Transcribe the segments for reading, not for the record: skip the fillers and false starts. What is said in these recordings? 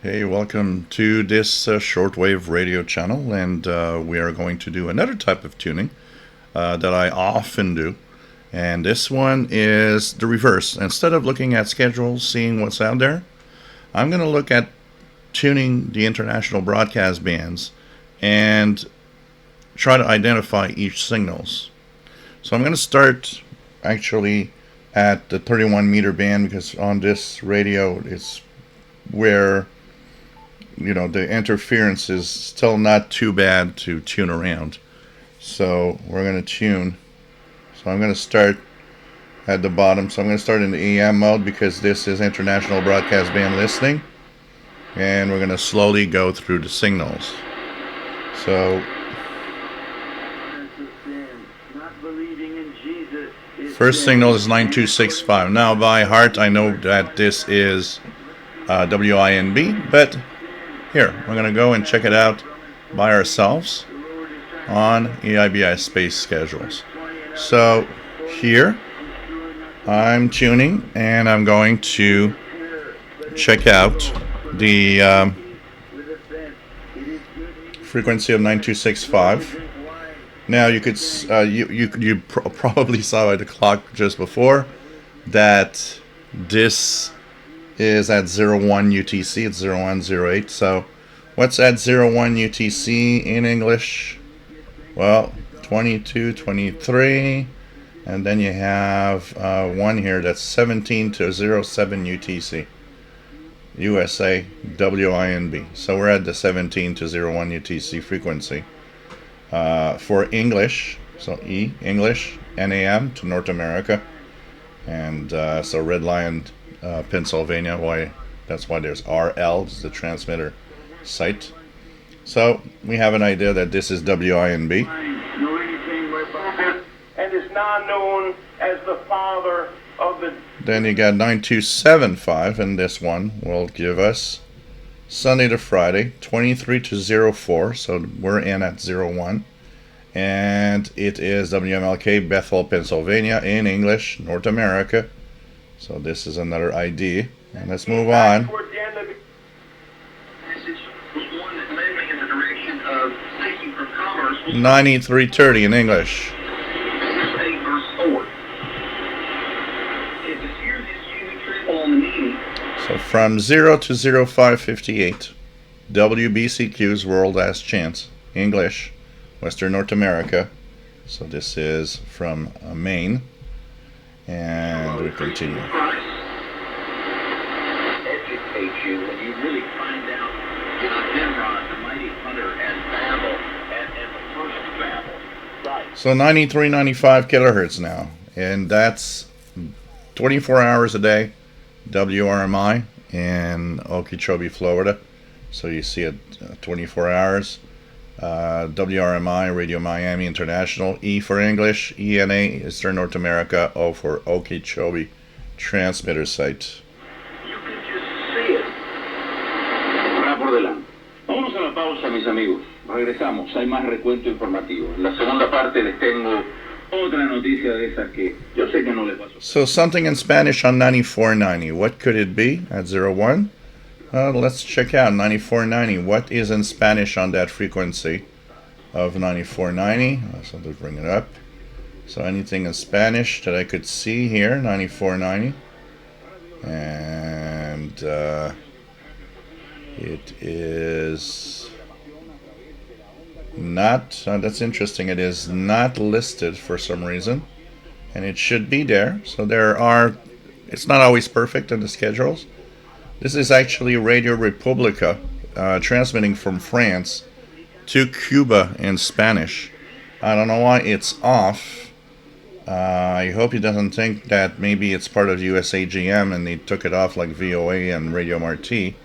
Hey, welcome to this shortwave radio channel, and we are going to do another type of tuning that I often do. And this one is the reverse. Instead of looking at schedules, seeing what's out there, I'm going to look at tuning the international broadcast bands and try to identify each signals. So I'm going to start actually at the 31 meter band, because on this radio it's where the interference is still not too bad to tune around. So we're going to tune. So I'm going to start at the bottom. So I'm going to start in the EM mode because this is international broadcast band listening, and we're going to slowly go through the signals. So first signal is 9265. Now by heart I know that this is WINB, but here, we're going to go and check it out by ourselves on EIBI space schedules. So here, I'm tuning, and I'm going to check out the frequency of 9265. Now you could you probably saw by the clock just before that this is at 01 UTC. It's 0108. So what's at 01 UTC in English? Well, 22, 23, and then you have one here that's 17 to 07 UTC. USA WINB. So we're at the 17 to 01 UTC frequency. For English, so E, English, NAM to North America, and so Red Lion, Pennsylvania. That's why there's RL, is the transmitter site. So we have an idea that this is WINB. And is now known as the father of the. Then you got 9275, and this one will give us Sunday to Friday, 23 to 04. So we're in at 01. And it is WMLK, Bethel, Pennsylvania, in English, North America. So this is another ID. And let's move on. 9330 in English. So from 0 to 0558, WBCQ's World Last Chance, English, Western North America. So this is from Maine. And we continue. Educate you when you really find out Nimrod, the mighty hunter, and Babel, and the first Babel. Right. So 9395 kilohertz now, and that's 24 hours a day, WRMI in Okeechobee, Florida. So you see it 24 hours. WRMI, Radio Miami International, E for English, ENA, Eastern North America, O for Okeechobee transmitter site. You can just see it. Ahora por delante. Vámonos a la pausa, mis amigos. Regresamos, hay más recuento informativo. En la segunda parte les tengo otra noticia de esas que yo sé que no les pasó. So something in Spanish on 9490. What could it be at 01? Let's check out 9490. What is in Spanish on that frequency of 9490? So let's bring it up. So anything in Spanish that I could see here, 9490. And it is not, that's interesting, it is not listed for some reason. And it should be there. So it's not always perfect in the schedules. This is actually Radio Republica transmitting from France to Cuba in Spanish. I don't know why it's off. I hope he doesn't think that maybe it's part of USAGM and they took it off like VOA and Radio Marti,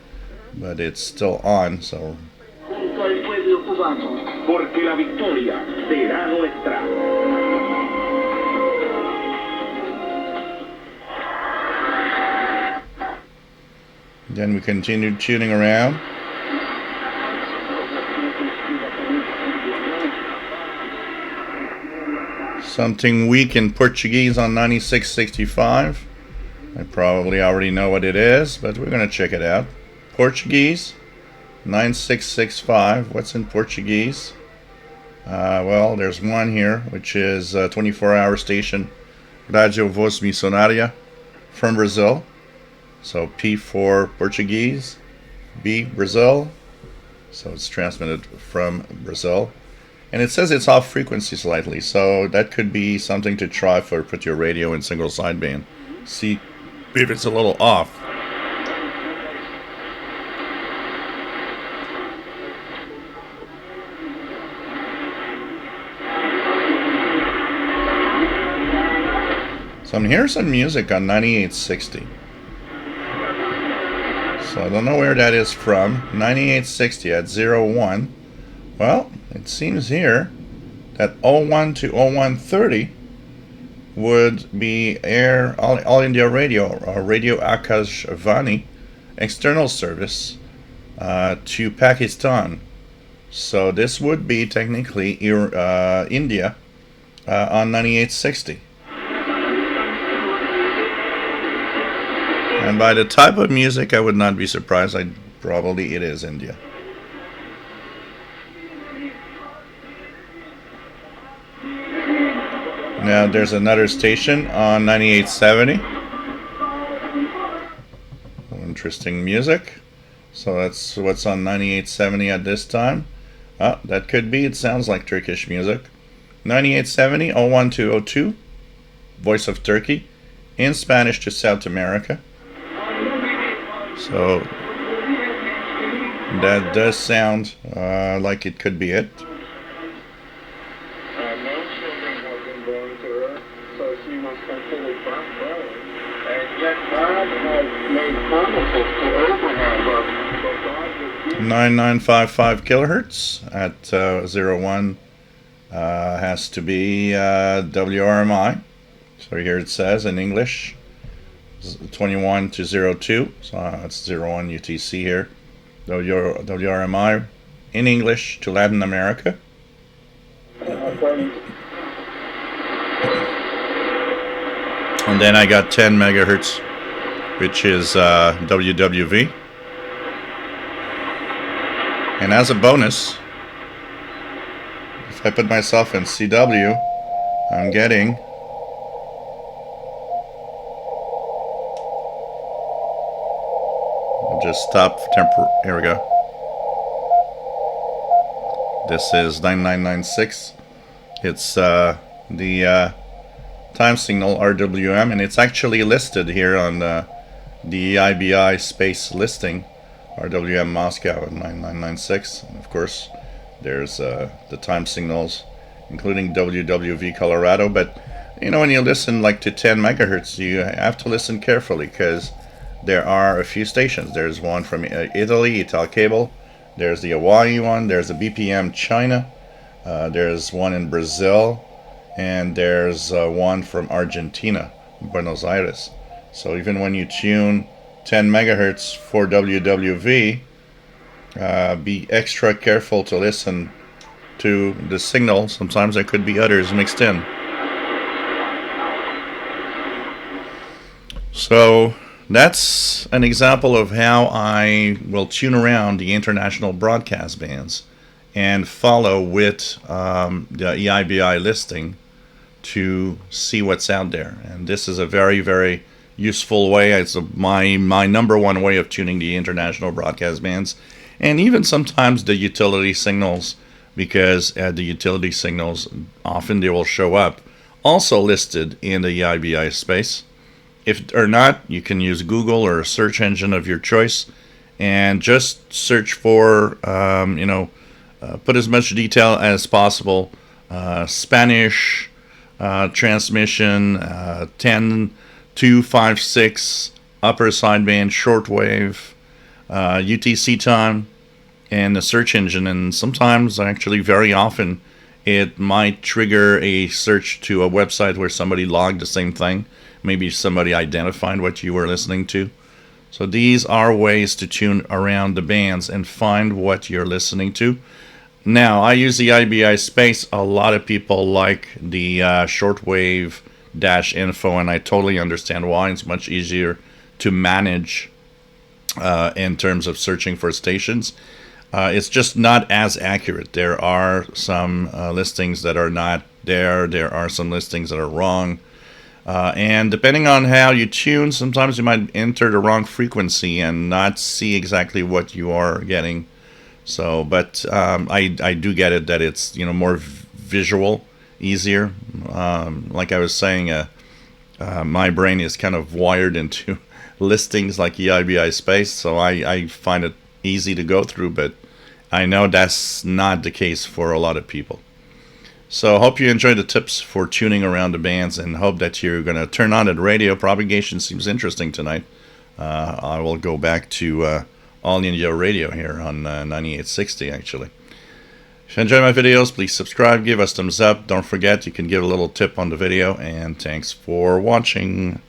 but it's still on, so. Porque la victoria será nuestra. Then we continued tuning around. Something weak in Portuguese on 9665. I probably already know what it is, but we're going to check it out. Portuguese, 9665. What's in Portuguese? Well, there's one here, which is a 24-hour station, Radio Voz Missionaria, from Brazil. So P for Portuguese, B, Brazil. So it's transmitted from Brazil. And it says it's off frequency slightly, so that could be something to try for put your radio in single sideband. See if it's a little off. So I'm hearing some music on 9860. So I don't know where that is from. 9860 at 01. Well, it seems here that 01 to 0130 would be All India Radio, or Radio Akashvani external service to Pakistan. So this would be technically India on 9860. And by the type of music, I would not be surprised. Probably it is India. Now there's another station on 9870. Interesting music. So that's what's on 9870 at this time. That could be. It sounds like Turkish music. 9870, 01 to 02. Voice of Turkey. In Spanish to South America. So that does sound like it could be it. And 9955 kilohertz at 01 has to be WRMI. So here it says in English 21 to 02, so it's 01 UTC here. WRMI in English to Latin America. And then I got 10 megahertz, which is WWV. And as a bonus, if I put myself in CW, I'm getting just stop for here we go. This is 9996. It's the time signal RWM, and it's actually listed here on the IBI space listing, RWM Moscow at 9996. And of course there's the time signals including WWV Colorado. But you know, when you listen like to 10 megahertz, you have to listen carefully, because there are a few stations. There's one from Italy, Ital Cable. There's the Hawaii one. There's the BPM China. There's one in Brazil. And there's one from Argentina, Buenos Aires. So even when you tune 10 megahertz for WWV, be extra careful to listen to the signal. Sometimes there could be others mixed in. So that's an example of how I will tune around the international broadcast bands and follow with the EIBI listing to see what's out there. And this is a very, very useful way. It's my number one way of tuning the international broadcast bands, and even sometimes the utility signals, because the utility signals, often they will show up also listed in the EIBI space. If or not, you can use Google or a search engine of your choice and just search for, put as much detail as possible. Spanish transmission, 10256, upper sideband, shortwave, UTC time, and the search engine. And sometimes, actually very often, it might trigger a search to a website where somebody logged the same thing. Maybe somebody identified what you were listening to. So these are ways to tune around the bands and find what you're listening to. Now, I use the IBI space. A lot of people like the shortwave-info, and I totally understand why. It's much easier to manage in terms of searching for stations. It's just not as accurate. There are some listings that are not there. There are some listings that are wrong. And depending on how you tune, sometimes you might enter the wrong frequency and not see exactly what you are getting. So, but I do get it that it's more visual, easier. Like I was saying, my brain is kind of wired into listings like EIBI space, so I find it easy to go through. But I know that's not the case for a lot of people. So hope you enjoyed the tips for tuning around the bands, and hope that you're going to turn on the radio. Propagation seems interesting tonight. I will go back to All India Radio here on 9860 actually. If you enjoy my videos, please subscribe, give us thumbs up. Don't forget you can give a little tip on the video, and thanks for watching.